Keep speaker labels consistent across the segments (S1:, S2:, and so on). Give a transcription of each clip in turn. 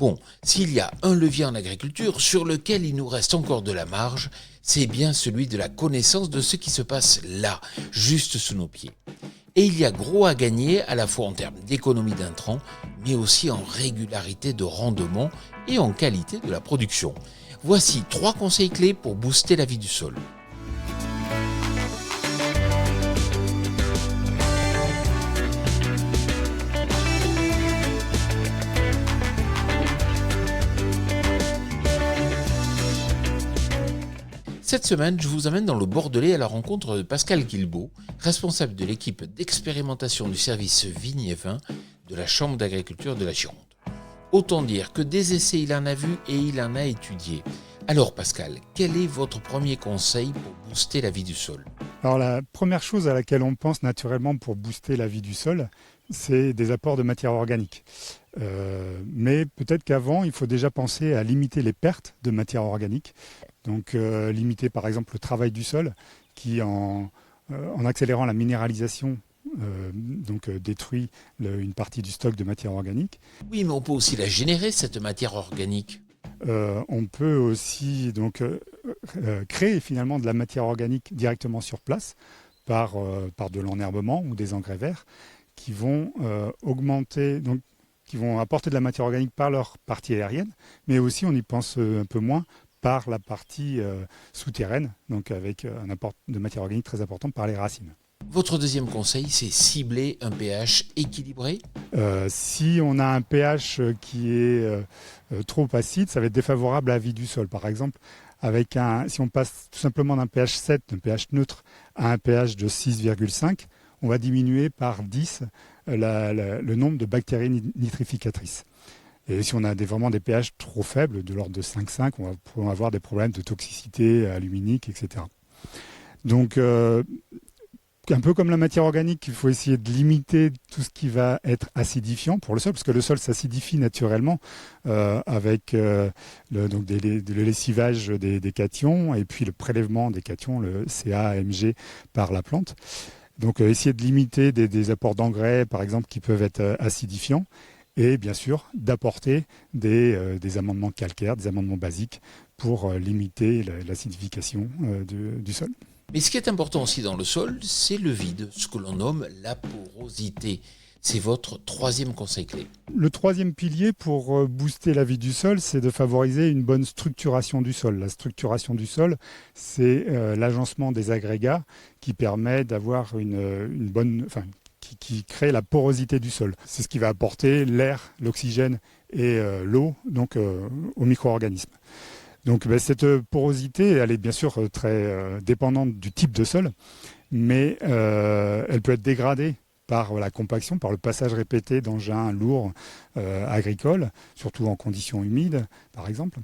S1: Bon, s'il y a un levier en agriculture sur lequel il nous reste encore de la marge, c'est bien celui de la connaissance de ce qui se passe là, juste sous nos pieds. Et il y a gros à gagner à la fois en termes d'économie d'intrants, mais aussi en régularité de rendement et en qualité de la production. Voici 3 conseils clés pour booster la vie du sol. Cette semaine, je vous amène dans le Bordelais à la rencontre de Pascal Guilbault, responsable de l'équipe d'expérimentation du service vignes et vins de la Chambre d'agriculture de la Gironde. Autant dire que des essais il en a vu et il en a étudié. Alors Pascal, quel est votre premier conseil pour booster la vie du sol ?
S2: Alors la première chose à laquelle on pense naturellement pour booster la vie du sol, c'est des apports de matière organique. Mais peut-être qu'avant, il faut déjà penser à limiter les pertes de matière organique. Donc limiter par exemple le travail du sol qui en accélérant la minéralisation détruit une partie du stock de matière organique.
S1: Oui, mais on peut aussi la générer, cette matière organique.
S2: On peut aussi créer finalement de la matière organique directement sur place par de l'enherbement ou des engrais verts qui vont qui vont apporter de la matière organique par leur partie aérienne, mais aussi on y pense un peu moins par la partie souterraine, donc avec un apport de matière organique très important par les racines.
S1: Votre deuxième conseil, c'est cibler un pH équilibré ?
S2: Si on a un pH qui est trop acide, ça va être défavorable à la vie du sol. Par exemple, si on passe tout simplement d'un pH 7, d'un pH neutre, à un pH de 6,5, on va diminuer par 10 le nombre de bactéries nitrificatrices. Et si on a vraiment des pH trop faibles, de l'ordre de 5,5, on va pouvoir avoir des problèmes de toxicité aluminique, etc. Donc, un peu comme la matière organique, il faut essayer de limiter tout ce qui va être acidifiant pour le sol, parce que le sol s'acidifie naturellement avec le lessivage des cations et puis le prélèvement des cations, le CaMG, par la plante. Donc essayer de limiter des apports d'engrais, par exemple, qui peuvent être acidifiants. Et bien sûr, d'apporter des amendements calcaires, des amendements basiques pour limiter l'acidification du sol.
S1: Mais ce qui est important aussi dans le sol, c'est le vide, ce que l'on nomme la porosité. C'est votre troisième conseil clé.
S2: Le troisième pilier pour booster la vie du sol, c'est de favoriser une bonne structuration du sol. La structuration du sol, c'est l'agencement des agrégats qui permet d'avoir une bonne... qui crée la porosité du sol. C'est ce qui va apporter l'air, l'oxygène et l'eau aux micro-organismes. Donc cette porosité, elle est bien sûr très dépendante du type de sol, mais elle peut être dégradée par la compaction, par le passage répété d'engins lourds agricoles, surtout en conditions humides, par exemple.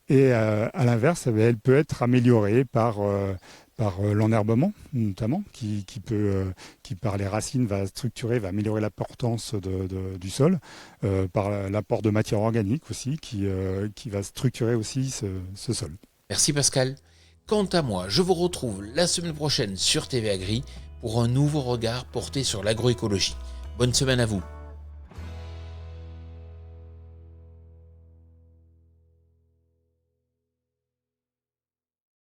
S2: Et à l'inverse, elle peut être améliorée par l'enherbement, notamment, qui par les racines va structurer, va améliorer la portance du sol, par l'apport de matière organique aussi, qui va structurer aussi ce sol.
S1: Merci Pascal. Quant à moi, je vous retrouve la semaine prochaine sur TV Agri pour un nouveau regard porté sur l'agroécologie. Bonne semaine à vous.